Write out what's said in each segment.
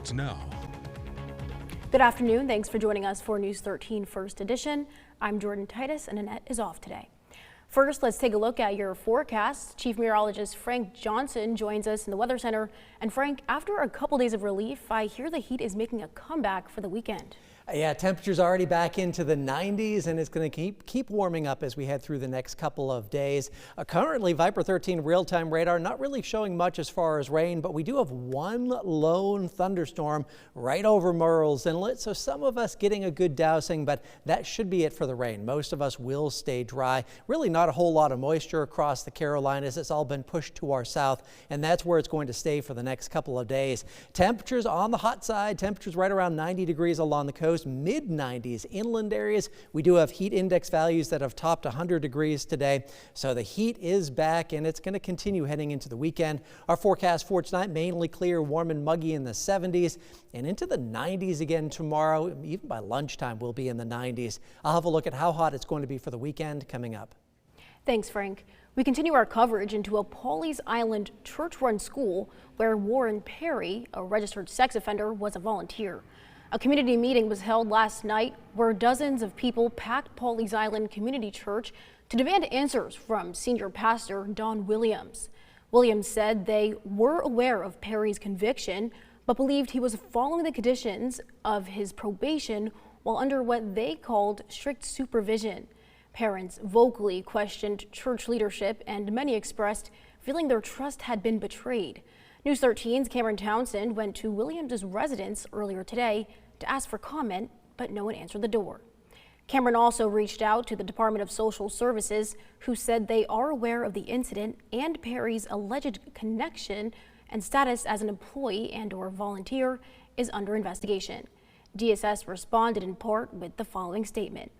starts now. Good afternoon. Thanks for joining us for News 13 First Edition. I'm Jordan Titus and Annette is off today. First, let's take a look at your forecast. Chief Meteorologist Frank Johnson joins us in the Weather Center. And Frank, after a couple days of relief, I hear the heat is making a comeback for the weekend. Yeah, temperatures already back into the 90s, and it's going to keep warming up as we head through the next couple of days. Currently, Viper 13 real-time radar not really showing much as far as rain, but we do have one lone thunderstorm right over Murrells Inlet, so some of us getting a good dousing, but that should be it for the rain. Most of us will stay dry. Really not a whole lot of moisture across the Carolinas. It's all been pushed to our south, and that's where it's going to stay for the next couple of days. Temperatures on the hot side, temperatures right around 90 degrees along the coast. Mid-90s inland areas. We do have heat index values that have topped 100 degrees today. So the heat is back and it's going to continue heading into the weekend. Our forecast for tonight, mainly clear, warm and muggy in the 70s and into the 90s again tomorrow. Even by lunchtime, we'll be in the 90s. I'll have a look at how hot it's going to be for the weekend coming up. Thanks, Frank. We continue our coverage into a Pawleys Island church-run school where Warren Perry, a registered sex offender, was a volunteer. A community meeting was held last night where dozens of people packed Pawleys Island Community Church to demand answers from senior pastor Don Williams. Williams said they were aware of Perry's conviction, but believed he was following the conditions of his probation while under what they called strict supervision. Parents vocally questioned church leadership, and many expressed feeling their trust had been betrayed. News 13's Cameron Townsend went to Williams' residence earlier today to ask for comment, but no one answered the door. Cameron also reached out to the Department of Social Services, who said they are aware of the incident and Perry's alleged connection and status as an employee and/or volunteer is under investigation. DSS responded in part with the following statement.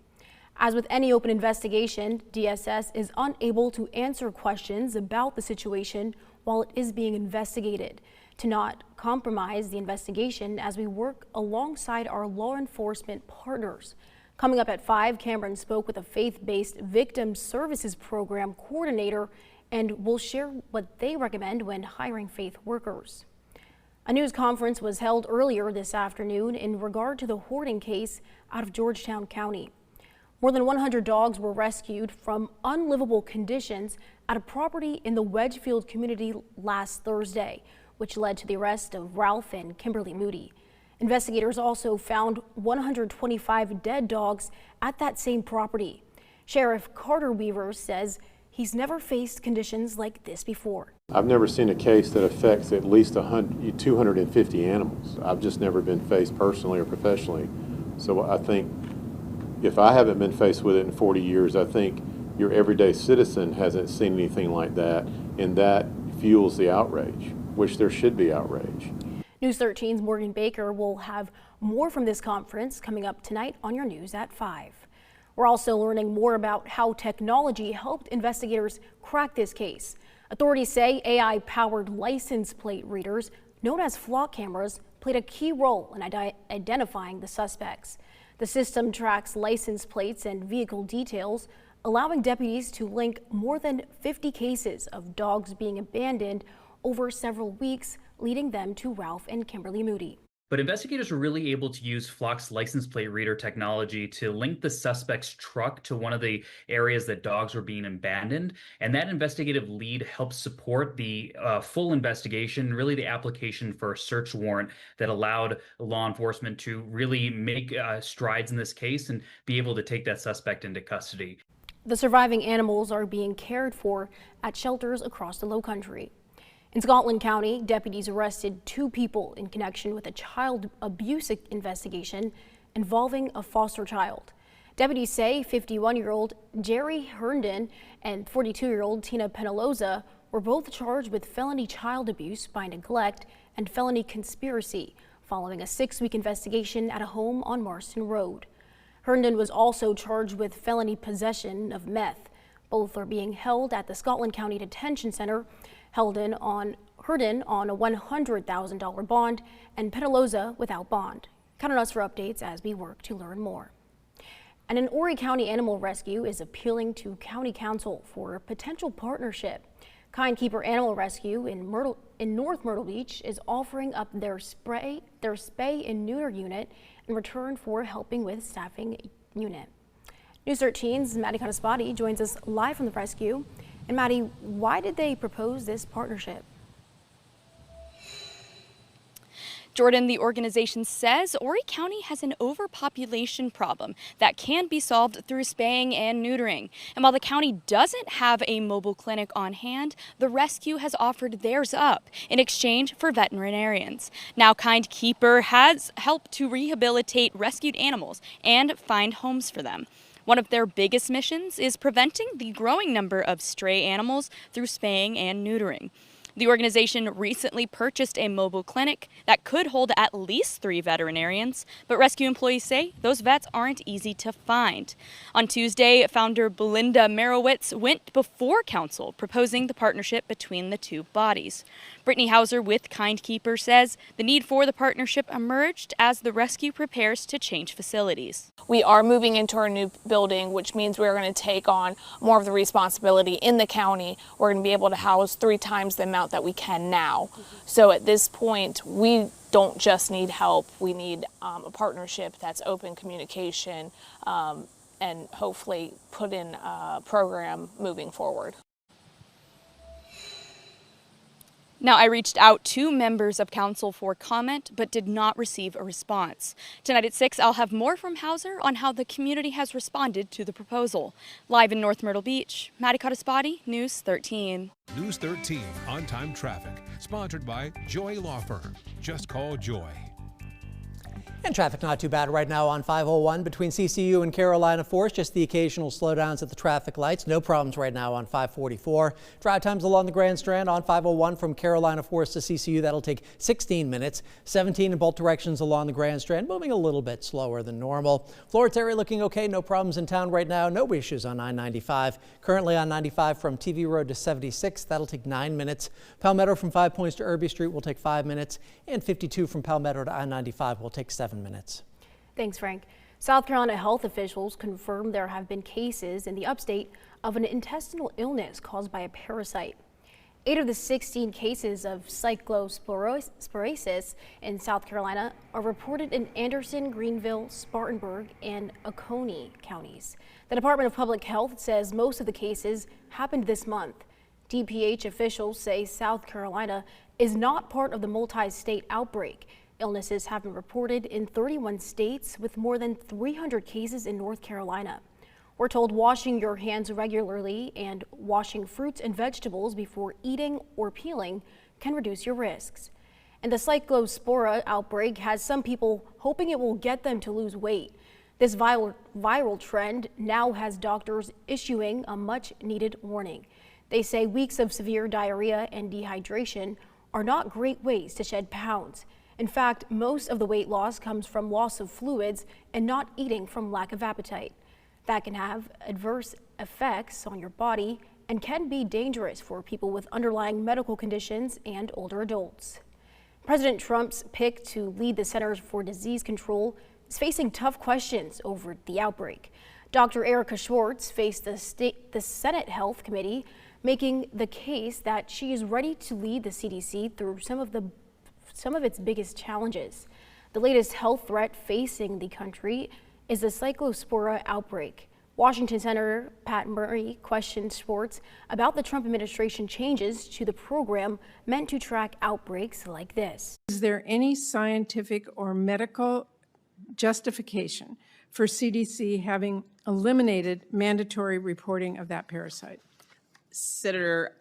As with any open investigation, DSS is unable to answer questions about the situation while it is being investigated, to not compromise the investigation as we work alongside our law enforcement partners. Coming up at 5, Cameron spoke with a faith-based victim services program coordinator and will share what they recommend when hiring faith workers. A news conference was held earlier this afternoon in regard to the hoarding case out of Georgetown County. More than 100 dogs were rescued from unlivable conditions at a property in the Wedgefield community last Thursday, which led to the arrest of Ralph and Kimberly Moody. Investigators also found 125 dead dogs at that same property. Sheriff Carter Weaver says he's never faced conditions like this before. I've never seen a case that affects at least 250 animals. I've just never been faced personally or professionally. So I think if I haven't been faced with it in 40 years, I think your everyday citizen hasn't seen anything like that, and that fuels the outrage, which there should be outrage. News 13's Morgan Baker will have more from this conference coming up tonight on your news at 5. We're also learning more about how technology helped investigators crack this case. Authorities say AI-powered license plate readers, known as flock cameras, played a key role in identifying the suspects. The system tracks license plates and vehicle details, allowing deputies to link more than 50 cases of dogs being abandoned over several weeks, leading them to Ralph and Kimberly Moody. But investigators were really able to use Flock's license plate reader technology to link the suspect's truck to one of the areas that dogs were being abandoned. And that investigative lead helped support the full investigation, really the application for a search warrant that allowed law enforcement to really make strides in this case and be able to take that suspect into custody. The surviving animals are being cared for at shelters across the Lowcountry. In Scotland County, deputies arrested 2 people in connection with a child abuse investigation involving a foster child. Deputies say 51-year-old Jerry Herndon and 42-year-old Tina Penaloza were both charged with felony child abuse by neglect and felony conspiracy following a 6-week investigation at a home on Marston Road. Herndon was also charged with felony possession of meth. Both are being held at the Scotland County Detention Center. Herndon on a $100,000 bond and Penaloza without bond. Count on us for updates as we work to learn more. And an Horry County Animal Rescue is appealing to County Council for a potential partnership. Kind Keeper Animal Rescue in North Myrtle Beach is offering up their spay and neuter unit in return for helping with staffing unit. News 13's Maddie Cottaspati joins us live from the rescue. And Maddie, why did they propose this partnership? Jordan, the organization says Horry County has an overpopulation problem that can be solved through spaying and neutering. And while the county doesn't have a mobile clinic on hand, the rescue has offered theirs up in exchange for veterinarians. Now, Kind Keeper has helped to rehabilitate rescued animals and find homes for them. One of their biggest missions is preventing the growing number of stray animals through spaying and neutering. The organization recently purchased a mobile clinic that could hold at least 3 veterinarians, but rescue employees say those vets aren't easy to find. On Tuesday, founder Belinda Merowitz went before council proposing the partnership between the two bodies. Brittany Hauser with Kind Keeper says the need for the partnership emerged as the rescue prepares to change facilities. We are moving into our new building, which means we're going to take on more of the responsibility in the county. We're going to be able to house 3 times the amount that we can now. So at this point, we don't just need help. We need a partnership that's open communication and hopefully put in a program moving forward. Now, I reached out to members of council for comment, but did not receive a response. Tonight at 6, I'll have more from Hauser on how the community has responded to the proposal. Live in North Myrtle Beach, Maddie Cottaspati, News 13. News 13 on-time traffic, sponsored by Joy Law Firm. Just call Joy. And traffic not too bad right now on 501 between CCU and Carolina Forest. Just the occasional slowdowns at the traffic lights. No problems right now on 544. Drive times along the Grand Strand on 501 from Carolina Forest to CCU. That'll take 16 minutes. 17 in both directions along the Grand Strand, moving a little bit slower than normal. Florence area looking okay. No problems in town right now. No issues on I-95. Currently on 95 from TV Road to 76. That'll take 9 minutes. Palmetto from 5 Points to Irby Street will take 5 minutes. And 52 from Palmetto to I-95 will take 7 minutes. Thanks, Frank. South Carolina health officials confirmed there have been cases in the upstate of an intestinal illness caused by a parasite. 8 of the 16 cases of cyclosporiasis in South Carolina are reported in Anderson, Greenville, Spartanburg, and Oconee counties. The Department of Public Health says most of the cases happened this month. DPH officials say South Carolina is not part of the multi-state outbreak. Illnesses have been reported in 31 states with more than 300 cases in North Carolina. We're told washing your hands regularly and washing fruits and vegetables before eating or peeling can reduce your risks. And the cyclospora outbreak has some people hoping it will get them to lose weight. This viral trend now has doctors issuing a much needed warning. They say weeks of severe diarrhea and dehydration are not great ways to shed pounds. In fact, most of the weight loss comes from loss of fluids and not eating from lack of appetite. That can have adverse effects on your body and can be dangerous for people with underlying medical conditions and older adults. President Trump's pick to lead the Centers for Disease Control is facing tough questions over the outbreak. Dr. Erica Schwartz faced the Senate Health Committee, making the case that she is ready to lead the CDC through some of its biggest challenges. The latest health threat facing the country is the cyclospora outbreak. Washington Senator Pat Murray questioned Schwartz about the Trump administration changes to the program meant to track outbreaks like this. Is there any scientific or medical justification for CDC having eliminated mandatory reporting of that parasite? Senator,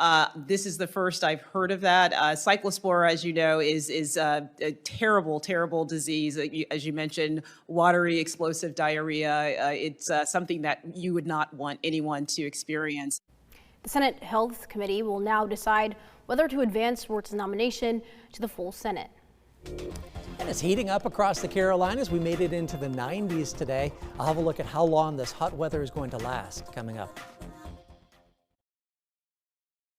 this is the first I've heard of that. Cyclospora, as you know, is a terrible, terrible disease. As you mentioned, watery, explosive diarrhea. It's something that you would not want anyone to experience. The Senate Health Committee will now decide whether to advance Schwartz's nomination to the full Senate. And it's heating up across the Carolinas. We made it into the 90s today. I'll have a look at how long this hot weather is going to last coming up.